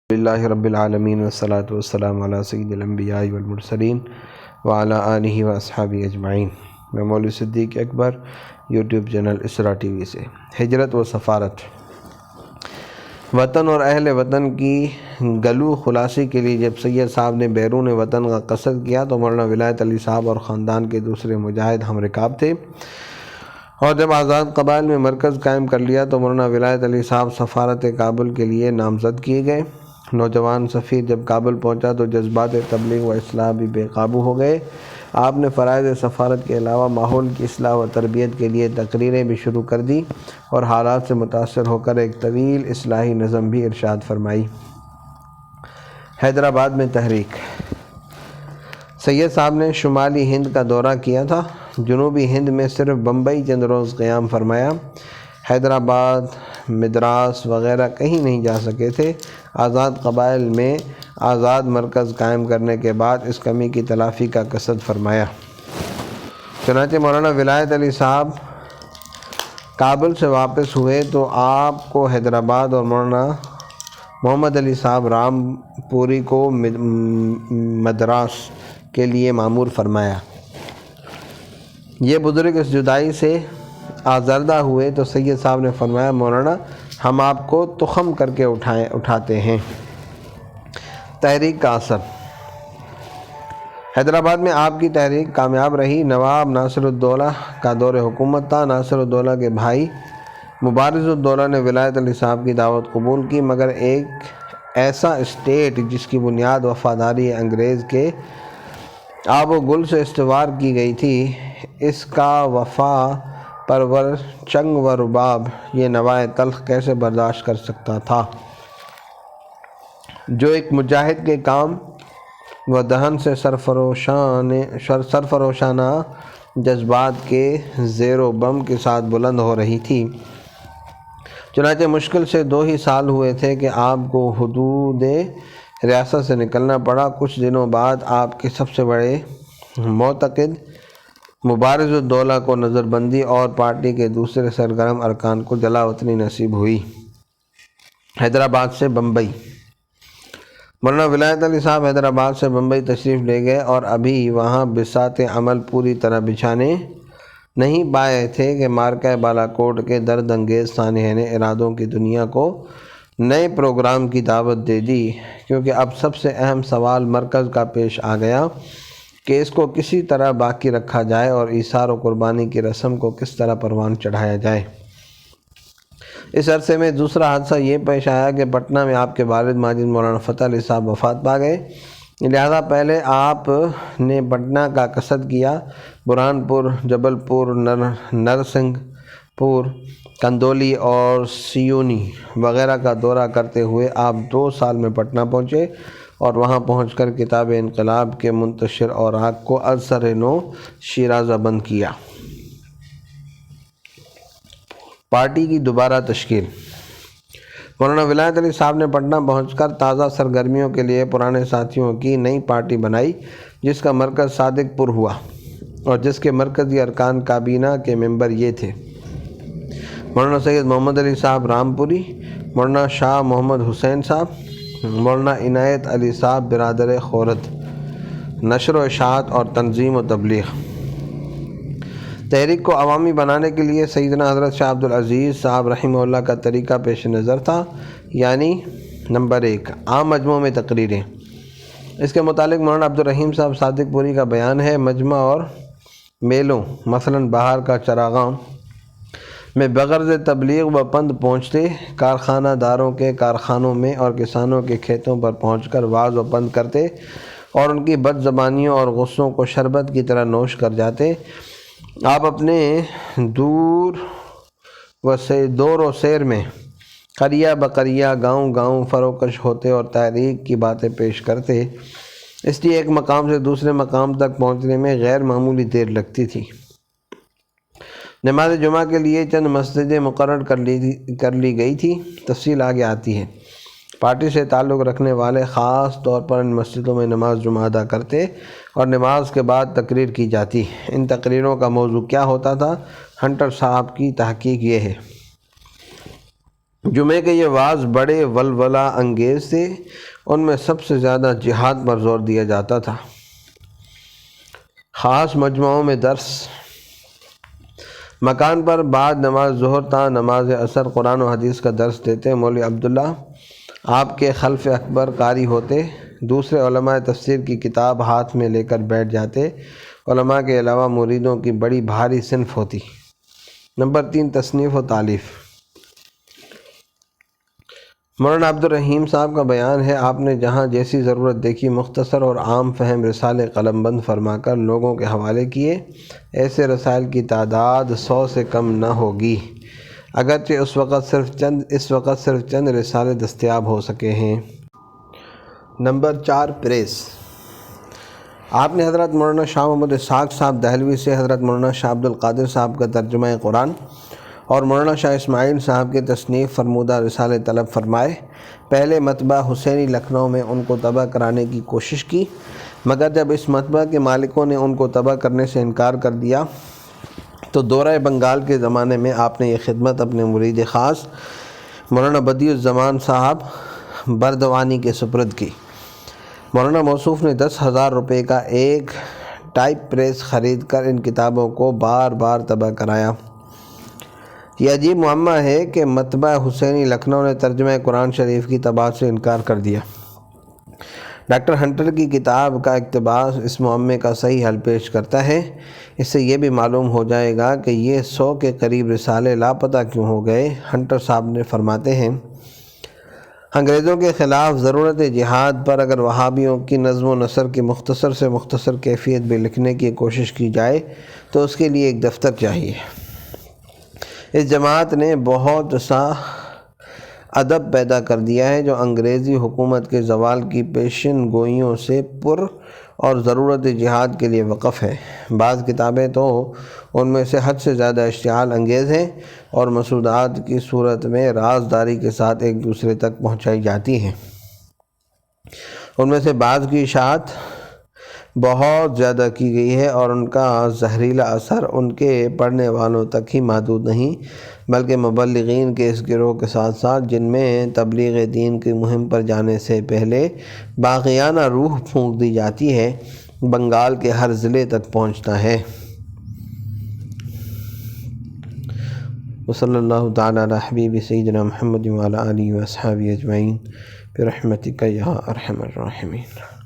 للہ رب العالمین والصلاة والسلام علی سید الانبیاء والمرسلین وعلی آلہ واصحابہ اجمعین۔ میں مولوی صدیق اکبر، یوٹیوب چینل اسرا ٹی وی سے۔ ہجرت و سفارت۔ وطن اور اہل وطن کی گلو خلاصی کے لیے جب سید صاحب نے بیرون وطن کا قصد کیا تو مولانا ولایت علی صاحب اور خاندان کے دوسرے مجاہد ہم رکاب تھے، اور جب آزاد قبائل میں مرکز قائم کر لیا تو مولانا ولایت علی صاحب سفارت کابل کے لیے نامزد کیے گئے۔ نوجوان سفیر جب کابل پہنچا تو جذبات تبلیغ و اصلاح بھی بے قابو ہو گئے۔ آپ نے فرائض سفارت کے علاوہ ماحول کی اصلاح و تربیت کے لیے تقریریں بھی شروع کر دی اور حالات سے متاثر ہو کر ایک طویل اصلاحی نظم بھی ارشاد فرمائی۔ حیدرآباد میں تحریک۔ سید صاحب نے شمالی ہند کا دورہ کیا تھا، جنوبی ہند میں صرف بمبئی چند روز قیام فرمایا، حیدرآباد، مدراس وغیرہ کہیں نہیں جا سکے تھے۔ آزاد قبائل میں آزاد مرکز قائم کرنے کے بعد اس کمی کی تلافی کا قصد فرمایا۔ چنانچہ مولانا ولایت علی صاحب کابل سے واپس ہوئے تو آپ کو حیدرآباد اور مولانا محمد علی صاحب رام پوری کو مدراس کے لیے مامور فرمایا۔ یہ بزرگ اس جدائی سے آزردہ ہوئے تو سید صاحب نے فرمایا، مولانا ہم آپ کو تخم کر کے اٹھاتے ہیں۔ تحریک کا اثر۔ حیدرآباد میں آپ کی تحریک کامیاب رہی۔ نواب ناصر الدولہ کا دور حکومت تھا۔ ناصر الدولہ کے بھائی مبارز الدولہ نے ولایت علی صاحب کی دعوت قبول کی، مگر ایک ایسا اسٹیٹ جس کی بنیاد وفاداری انگریز کے آب و گل سے استوار کی گئی تھی، اس کا وفا پرور چنگ و رباب یہ نوائے تلخ کیسے برداشت کر سکتا تھا، جو ایک مجاہد کے کام و دہن سے سرفروشانہ جذبات کے زیر و بم کے ساتھ بلند ہو رہی تھی۔ چنانچہ مشکل سے 2 ہی سال ہوئے تھے کہ آپ کو حدود ریاست سے نکلنا پڑا۔ کچھ دنوں بعد آپ کے سب سے بڑے معتقد مبارز الدولہ کو نظر بندی اور پارٹی کے دوسرے سرگرم ارکان کو جلا وطنی نصیب ہوئی۔ حیدرآباد سے بمبئی۔ مولانا ولایت علی صاحب حیدرآباد سے بمبئی تشریف لے گئے اور ابھی وہاں بساط عمل پوری طرح بچھانے نہیں پائے تھے کہ مارکہ بالا کوٹ کے درد انگیز سانحین ارادوں کی دنیا کو نئے پروگرام کی دعوت دے دی، کیونکہ اب سب سے اہم سوال مرکز کا پیش آ گیا کہ اس کو کسی طرح باقی رکھا جائے اور ایثار و قربانی کی رسم کو کس طرح پروان چڑھایا جائے۔ اس عرصے میں دوسرا حادثہ یہ پیش آیا کہ پٹنہ میں آپ کے والد ماجد مولانا فتح علی صاحب وفات پا گئے، لہذا پہلے آپ نے پٹنہ کا قصد کیا۔ برہان پور، جبل پور، نرسنگھ پور، کندولی اور سیونی وغیرہ کا دورہ کرتے ہوئے آپ 2 سال میں پٹنہ پہنچے اور وہاں پہنچ کر کتاب انقلاب کے منتشر اوراق کو ازسر نو شیرازہ بند کیا۔ پارٹی کی دوبارہ تشکیل۔ مولانا ولایت علی صاحب نے پٹنہ پہنچ کر تازہ سرگرمیوں کے لیے پرانے ساتھیوں کی نئی پارٹی بنائی، جس کا مرکز صادق پور ہوا اور جس کے مرکزی ارکان کابینہ کے ممبر یہ تھے: مولانا سید محمد علی صاحب رام پوری، مولانا شاہ محمد حسین صاحب، مولانا عنایت علی صاحب برادر خورد، نشر و اشاعت اور تنظیم و تبلیغ۔ تحریک کو عوامی بنانے کے لیے سیدنا حضرت شاہ عبدالعزیز صاحب رحمہ اللہ کا طریقہ پیش نظر تھا، یعنی نمبر 1، عام مجمعوں میں تقریریں۔ اس کے متعلق مولانا عبدالرحیم صاحب صادق پوری کا بیان ہے: مجمع اور میلوں، مثلاً بہار کا چراغاں میں بغرض تبلیغ و پند پہنچتے، کارخانہ داروں کے کارخانوں میں اور کسانوں کے کھیتوں پر پہنچ کر وعظ و پند کرتے اور ان کی بد زبانیوں اور غصوں کو شربت کی طرح نوش کر جاتے۔ آپ اپنے دور و سیر میں قریہ بقریہ، گاؤں گاؤں فروکش ہوتے اور تحریک کی باتیں پیش کرتے، اس لیے ایک مقام سے دوسرے مقام تک پہنچنے میں غیر معمولی دیر لگتی تھی۔ نماز جمعہ کے لیے چند مسجدیں مقرر کر لی گئی تھی، تفصیل آگے آتی ہے۔ پارٹی سے تعلق رکھنے والے خاص طور پر ان مسجدوں میں نماز جمعہ ادا کرتے اور نماز کے بعد تقریر کی جاتی۔ ان تقریروں کا موضوع کیا ہوتا تھا؟ ہنٹر صاحب کی تحقیق یہ ہے: جمعے کے یہ وعظ بڑے ولولہ انگیز تھے، ان میں سب سے زیادہ جہاد پر زور دیا جاتا تھا۔ خاص مجموعوں میں درس، مکان پر بعد نماز ظہر تا نماز عصر قرآن و حدیث کا درس دیتے۔ مولوی عبداللہ آپ کے خلف اکبر قاری ہوتے، دوسرے علماء تفسیر کی کتاب ہاتھ میں لے کر بیٹھ جاتے۔ علماء کے علاوہ مریدوں کی بڑی بھاری صنف ہوتی۔ نمبر 3، تصنیف و تالیف۔ مولانا عبدالرحیم صاحب کا بیان ہے، آپ نے جہاں جیسی ضرورت دیکھی مختصر اور عام فہم رسالے قلم بند فرما کر لوگوں کے حوالے کیے۔ ایسے رسائل کی تعداد 100 سے کم نہ ہوگی، اگرچہ اس وقت صرف چند رسالے دستیاب ہو سکے ہیں۔ Number 4، press. آپ نے حضرت مولانا شاہ محمد اسحاق صاحب دہلوی سے حضرت مولانا شاہ عبد القادر صاحب کا ترجمہ قرآن اور مولانا شاہ اسماعیل صاحب کے تصنیف فرمودہ رسالے طلب فرمائے۔ پہلے مطبع حسینی لکھنؤ میں ان کو طبع کرانے کی کوشش کی، مگر جب اس مطبع کے مالکوں نے ان کو طبع کرنے سے انکار کر دیا تو دورہ بنگال کے زمانے میں آپ نے یہ خدمت اپنے مرید خاص مولانا بدیع الزمان صاحب بردوانی کے سپرد کی۔ مولانا موصوف نے 10,000 روپے کا ایک ٹائپ پریس خرید کر ان کتابوں کو بار بار طبع کرایا۔ یہ عجیب معمہ ہے کہ مطبع حسینی لکھنؤ نے ترجمہ قرآن شریف کی طباعت سے انکار کر دیا۔ ڈاکٹر ہنٹر کی کتاب کا اقتباس اس معمے کا صحیح حل پیش کرتا ہے۔ اس سے یہ بھی معلوم ہو جائے گا کہ یہ 100 کے قریب رسالے لاپتہ کیوں ہو گئے۔ ہنٹر صاحب نے فرماتے ہیں، انگریزوں کے خلاف ضرورت جہاد پر اگر وہابیوں کی نظم و نثر کی مختصر سے مختصر کیفیت بھی لکھنے کی کوشش کی جائے تو اس کے لیے ایک دفتر چاہیے۔ اس جماعت نے بہت سا ادب پیدا کر دیا ہے جو انگریزی حکومت کے زوال کی پیشن گوئیوں سے پر اور ضرورت جہاد کے لیے وقف ہے۔ بعض کتابیں تو ان میں سے حد سے زیادہ اشتعال انگیز ہیں اور مسودات کی صورت میں رازداری کے ساتھ ایک دوسرے تک پہنچائی جاتی ہیں۔ ان میں سے بعض کی اشاعت بہت زیادہ کی گئی ہے اور ان کا زہریلا اثر ان کے پڑھنے والوں تک ہی محدود نہیں بلکہ مبلغین کے اس گروہ کے ساتھ ساتھ جن میں تبلیغ دین کی مہم پر جانے سے پہلے باغیانہ روح پھونک دی جاتی ہے، بنگال کے ہر ضلع تک پہنچتا ہے۔ وصلی اللہ تعالی علی حبیب سیدنا محمد وعلی آلہ واصحابہ اجمعین برحمتک یا ارحم الراحمین۔